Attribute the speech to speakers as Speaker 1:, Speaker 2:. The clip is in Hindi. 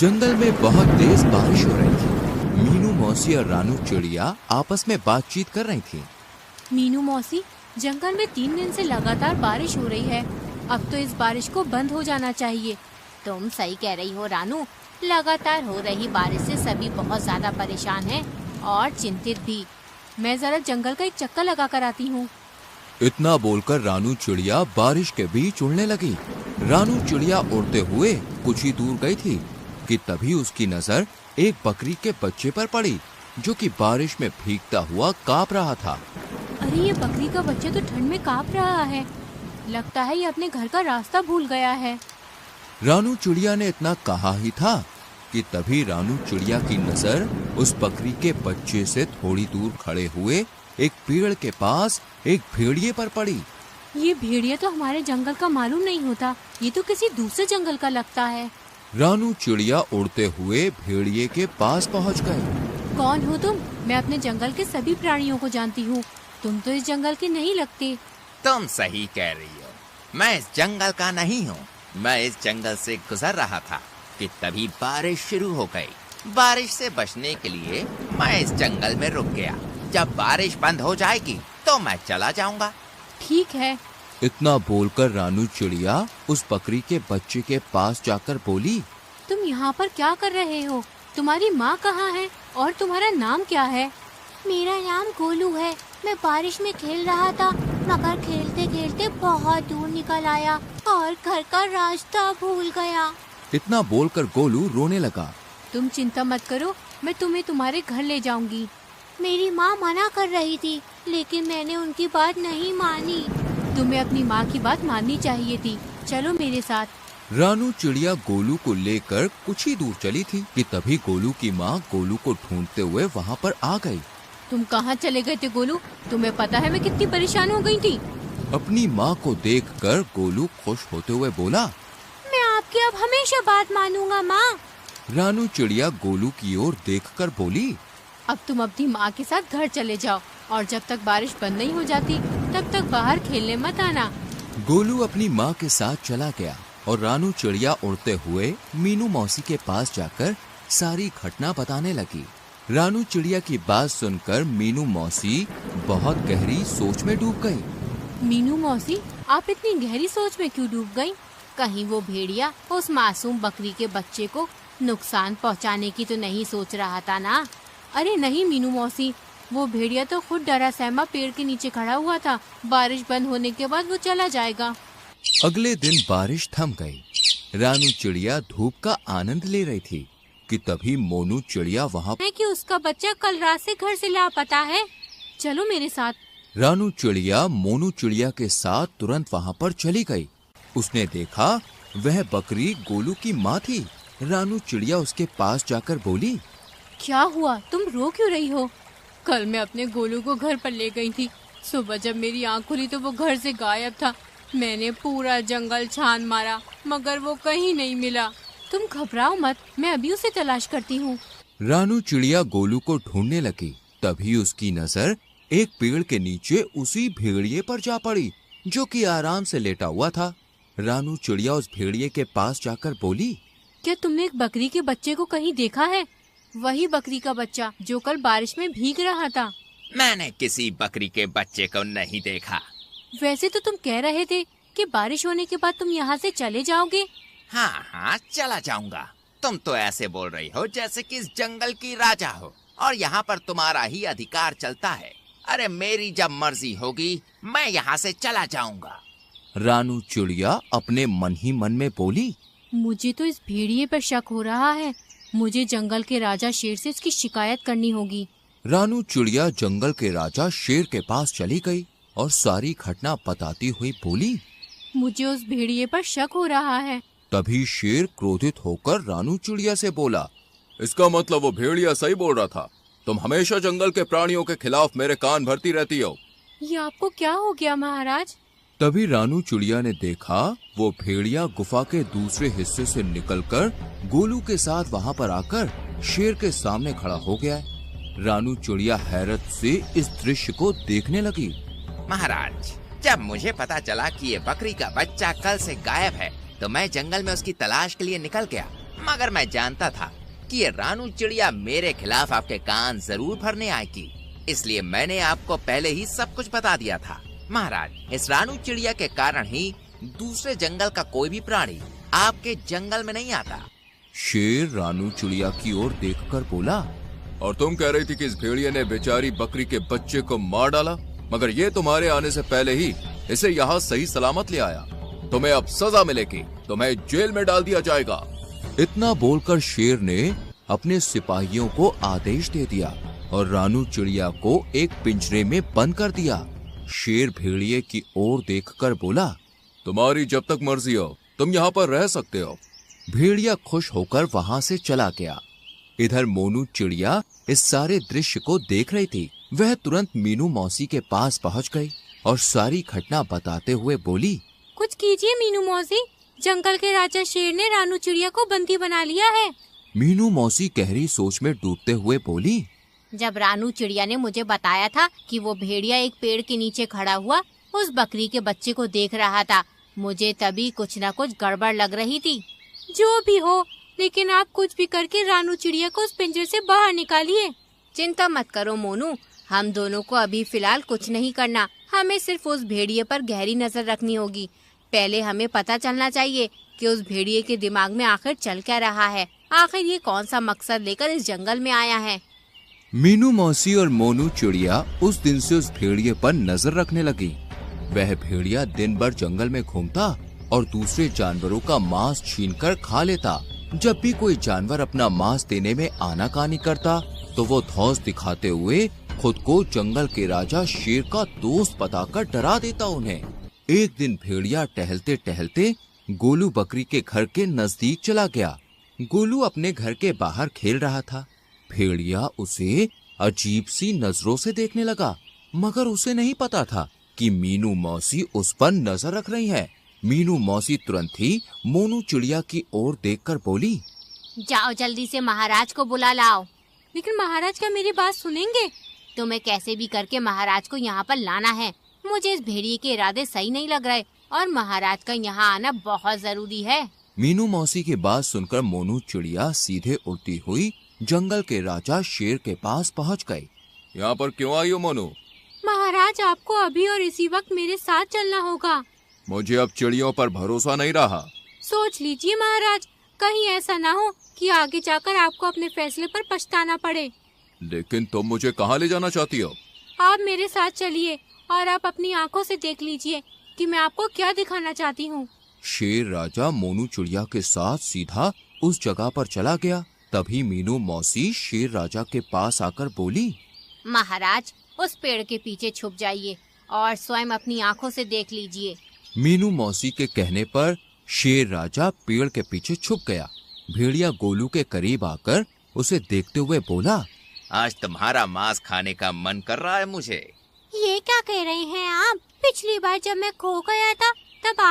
Speaker 1: जंगल में बहुत तेज बारिश हो रही थी। मीनू मौसी और रानू चिड़िया आपस में बातचीत कर रही थी।
Speaker 2: मीनू मौसी, जंगल में 3 दिन से लगातार बारिश हो रही है। अब तो इस बारिश को बंद हो जाना चाहिए।
Speaker 3: तुम सही कह रही हो रानू, लगातार हो रही बारिश से सभी बहुत ज्यादा परेशान हैं और चिंतित भी।
Speaker 2: मैं जरा जंगल का एक चक्कर लगा कर आती हूँ।
Speaker 1: इतना बोलकर रानू चिड़िया बारिश के बीच उड़ने लगी। रानू चिड़िया उड़ते हुए कुछ ही दूर गई थी कि तभी उसकी नजर एक बकरी के बच्चे पर पड़ी, जो कि बारिश में भीगता हुआ कांप रहा था।
Speaker 2: अरे ये बकरी का बच्चा तो ठंड में कांप रहा है। लगता है ये अपने घर का रास्ता भूल गया है।
Speaker 1: रानू चिड़िया ने इतना कहा ही था कि तभी रानू चिड़िया की नजर उस बकरी के बच्चे से थोड़ी दूर खड़े हुए एक पेड़ के पास एक भेड़िए पर पड़ी।
Speaker 2: ये भेड़िया तो हमारे जंगल का मालूम नहीं होता, ये तो किसी दूसरे जंगल का लगता है।
Speaker 1: रानू चिड़िया उड़ते हुए भेड़िए के पास पहुंच गई।
Speaker 2: कौन हो तुम? मैं अपने जंगल के सभी प्राणियों को जानती हूँ। तुम तो इस जंगल के नहीं लगते।
Speaker 4: तुम सही कह रही हो, मैं इस जंगल का नहीं हूँ। मैं इस जंगल से गुजर रहा था कि तभी बारिश शुरू हो गई। बारिश से बचने के लिए मैं इस जंगल में रुक गया। जब बारिश बंद हो जाएगी तो मैं चला जाऊंगा।
Speaker 2: ठीक है।
Speaker 1: इतना बोलकर रानू चिड़िया उस बकरी के बच्चे के पास जाकर बोली,
Speaker 2: तुम यहाँ पर क्या कर रहे हो? तुम्हारी माँ कहाँ है और तुम्हारा नाम क्या है?
Speaker 3: मेरा नाम गोलू है। मैं बारिश में खेल रहा था, मगर खेलते खेलते बहुत दूर निकल आया और घर का रास्ता भूल गया।
Speaker 1: इतना बोलकर गोलू रोने लगा।
Speaker 2: तुम चिंता मत करो, मैं तुम्हें तुम्हारे घर ले जाऊंगी।
Speaker 3: मेरी माँ मना कर रही थी, लेकिन मैंने उनकी बात नहीं मानी।
Speaker 2: तुम्हें अपनी माँ की बात माननी चाहिए थी। चलो मेरे साथ।
Speaker 1: रानू चिड़िया गोलू को लेकर कुछ ही दूर चली थी कि तभी गोलू की माँ गोलू को ढूंढते हुए वहाँ पर आ गई।
Speaker 2: तुम कहाँ चले गए थे गोलू? तुम्हें पता है मैं कितनी परेशान हो गई थी।
Speaker 1: अपनी माँ को देखकर गोलू खुश होते हुए बोला,
Speaker 3: मैं आपकी अब हमेशा बात मानूंगा माँ।
Speaker 1: रानू चिड़िया गोलू की ओर देखकर बोली,
Speaker 2: अब तुम अपनी माँ के साथ घर चले जाओ और जब तक बारिश बंद नहीं हो जाती तब तक बाहर खेलने मत आना।
Speaker 1: गोलू अपनी माँ के साथ चला गया और रानू चिड़िया उड़ते हुए मीनू मौसी के पास जाकर सारी घटना बताने लगी। रानू चिड़िया की बात सुनकर मीनू मौसी बहुत गहरी सोच में डूब गई।
Speaker 2: मीनू मौसी, आप इतनी गहरी सोच में क्यों डूब गयी?
Speaker 3: कहीं वो भेड़िया उस मासूम बकरी के बच्चे को नुकसान पहुंचाने की तो नहीं सोच रहा था ना?
Speaker 2: अरे नहीं मीनू मौसी, वो भेड़िया तो खुद डरा सहमा पेड़ के नीचे खड़ा हुआ था। बारिश बंद होने के बाद वो चला जाएगा।
Speaker 1: अगले दिन बारिश थम गई। रानू चिड़िया धूप का आनंद ले रही थी कि तभी मोनू चिड़िया वहाँ
Speaker 2: है कि उसका बच्चा कल रात से घर से लापता है। चलो मेरे साथ।
Speaker 1: रानू चिड़िया मोनू चिड़िया के साथ तुरंत वहाँ पर चली गई। उसने देखा वह बकरी गोलू की माँ थी। रानू चिड़िया उसके पास जाकर बोली,
Speaker 2: क्या हुआ? तुम रो क्यों रही हो? कल मैं अपने गोलू को घर पर ले गई थी। सुबह जब मेरी आँख खुली तो वो घर से गायब था। मैंने पूरा जंगल छान मारा मगर वो कहीं नहीं मिला। तुम घबराओ मत, मैं अभी उसे तलाश करती हूँ।
Speaker 1: रानू चिड़िया गोलू को ढूंढने लगी। तभी उसकी नजर एक पेड़ के नीचे उसी भेड़िए पर जा पड़ी, जो कि आराम से लेटा हुआ था। रानू चिड़िया उस भेड़िए के पास जाकर बोली,
Speaker 2: क्या तुमने एक बकरी के बच्चे को कहीं देखा है? वही बकरी का बच्चा जो कल बारिश में भीग रहा था।
Speaker 4: मैंने किसी बकरी के बच्चे को नहीं देखा।
Speaker 2: वैसे तो तुम कह रहे थे कि बारिश होने के बाद तुम यहाँ से चले जाओगे।
Speaker 4: हाँ, चला जाऊंगा। तुम तो ऐसे बोल रही हो जैसे कि इस जंगल की राजा हो और यहाँ पर तुम्हारा ही अधिकार चलता है। अरे मेरी जब मर्जी होगी मैं यहाँ से चला जाऊंगा।
Speaker 1: रानू चिड़िया अपने मन ही मन में बोली,
Speaker 2: मुझे तो इस भेड़िए पर शक हो रहा है। मुझे जंगल के राजा शेर से इसकी शिकायत करनी होगी।
Speaker 1: रानू चिड़िया जंगल के राजा शेर के पास चली गई और सारी घटना बताती हुई बोली,
Speaker 2: मुझे उस भेड़िए पर शक हो रहा है।
Speaker 1: तभी शेर क्रोधित होकर रानू चिड़िया से बोला, इसका मतलब वो भेड़िया सही बोल रहा था। तुम हमेशा जंगल के प्राणियों के खिलाफ मेरे कान भरती रहती हो।
Speaker 2: ये आपको क्या हो गया महाराज?
Speaker 1: तभी रानू चिड़िया ने देखा वो भेड़िया गुफा के दूसरे हिस्से से निकलकर गोलू के साथ वहाँ पर आकर शेर के सामने खड़ा हो गया है। रानू चिड़िया हैरत से इस दृश्य को देखने लगी।
Speaker 4: महाराज, जब मुझे पता चला कि ये बकरी का बच्चा कल से गायब है तो मैं जंगल में उसकी तलाश के लिए निकल गया। मगर मैं जानता था कि ये रानू चिड़िया मेरे खिलाफ आपके कान जरूर भरने आएगी, इसलिए मैंने आपको पहले ही सब कुछ बता दिया था। महाराज, इस रानू चिड़िया के कारण ही दूसरे जंगल का कोई भी प्राणी आपके जंगल में नहीं आता।
Speaker 1: शेर रानू चिड़िया की ओर देखकर बोला, और तुम कह रही थी कि इस भेड़िए ने बेचारी बकरी के बच्चे को मार डाला, मगर ये तुम्हारे आने से पहले ही इसे यहाँ सही सलामत ले आया। तुम्हें अब सजा मिलेगी, तुम्हें जेल में डाल दिया जाएगा। इतना बोलकर शेर ने अपने सिपाहियों को आदेश दे दिया और रानू चिड़िया को एक पिंजरे में बंद कर दिया। शेर भेड़िए की ओर देखकर बोला, तुम्हारी जब तक मर्जी हो तुम यहाँ पर रह सकते हो। भेड़िया खुश होकर वहाँ से चला गया। इधर मोनू चिड़िया इस सारे दृश्य को देख रही थी। वह तुरंत मीनू मौसी के पास पहुँच गई और सारी घटना बताते हुए बोली,
Speaker 2: कुछ कीजिए मीनू मौसी, जंगल के राजा शेर ने रानू चिड़िया को बंदी बना लिया है।
Speaker 1: मीनू मौसी गहरी सोच में डूबते हुए बोली,
Speaker 3: जब रानू चिड़िया ने मुझे बताया था कि वो भेड़िया एक पेड़ के नीचे खड़ा हुआ उस बकरी के बच्चे को देख रहा था, मुझे तभी कुछ न कुछ गड़बड़ लग रही थी।
Speaker 2: जो भी हो, लेकिन आप कुछ भी करके रानू चिड़िया को उस पिंजरे से बाहर निकालिए।
Speaker 3: चिंता मत करो मोनू, हम दोनों को अभी फिलहाल कुछ नहीं करना। हमें सिर्फ उस भेड़िए पर गहरी नजर रखनी होगी। पहले हमें पता चलना चाहिए कि उस भेड़िए के दिमाग में आखिर चल क्या रहा है, आखिर ये कौन सा मकसद लेकर इस जंगल में आया है।
Speaker 1: मीनू मौसी और मोनू चिड़िया उस दिन से उस भेड़िए पर नजर रखने लगी। वह भेड़िया दिन भर जंगल में घूमता और दूसरे जानवरों का मांस छीनकर खा लेता। जब भी कोई जानवर अपना मांस देने में आनाकानी करता तो वो धौंस दिखाते हुए खुद को जंगल के राजा शेर का दोस्त बताकर डरा देता उन्हें। एक दिन भेड़िया टहलते टहलते गोलू बकरी के घर के नजदीक चला गया। गोलू अपने घर के बाहर खेल रहा था। भेड़िया उसे अजीब सी नजरों से देखने लगा, मगर उसे नहीं पता था कि मीनू मौसी उस पर नजर रख रही है। मीनू मौसी तुरंत ही मोनू चिड़िया की ओर देखकर बोली,
Speaker 3: जाओ जल्दी से महाराज को बुला लाओ।
Speaker 2: लेकिन महाराज क्या मेरी बात सुनेंगे?
Speaker 3: तुम्हें कैसे भी करके महाराज को यहाँ पर लाना है। मुझे इस भेड़िए के इरादे सही नहीं लग रहे और महाराज का यहाँ आना बहुत जरूरी है।
Speaker 1: मीनू मौसी की बात सुनकर मोनू चिड़िया सीधे उड़ती हुई जंगल के राजा शेर के पास पहुँच गई। यहाँ पर क्यों आई हो मोनू?
Speaker 2: महाराज, आपको अभी और इसी वक्त मेरे साथ चलना होगा।
Speaker 1: मुझे अब चिड़ियों पर भरोसा नहीं रहा।
Speaker 2: सोच लीजिए महाराज, कहीं ऐसा ना हो कि आगे जाकर आपको अपने फैसले पर पछताना पड़े।
Speaker 1: लेकिन तुम मुझे कहाँ ले जाना चाहती हो?
Speaker 2: आप मेरे साथ चलिए और आप अपनी आंखों से देख लीजिए कि मैं आपको क्या दिखाना चाहती हूँ।
Speaker 1: शेर राजा मोनू चिड़िया के साथ सीधा उस जगह पर चला गया। तभी मीनू मौसी शेर राजा के पास आकर बोली,
Speaker 3: महाराज, उस पेड़ के पीछे छुप जाइए और स्वयं अपनी आंखों से देख लीजिए।
Speaker 1: मीनू मौसी के कहने पर शेर राजा पेड़ के पीछे छुप गया। भेड़िया गोलू के करीब आकर उसे देखते हुए बोला,
Speaker 4: आज तुम्हारा मांस खाने का मन कर रहा है मुझे।
Speaker 3: ये क्या कह रहे हैं आप? पिछली बार जब मैं खो गया था तब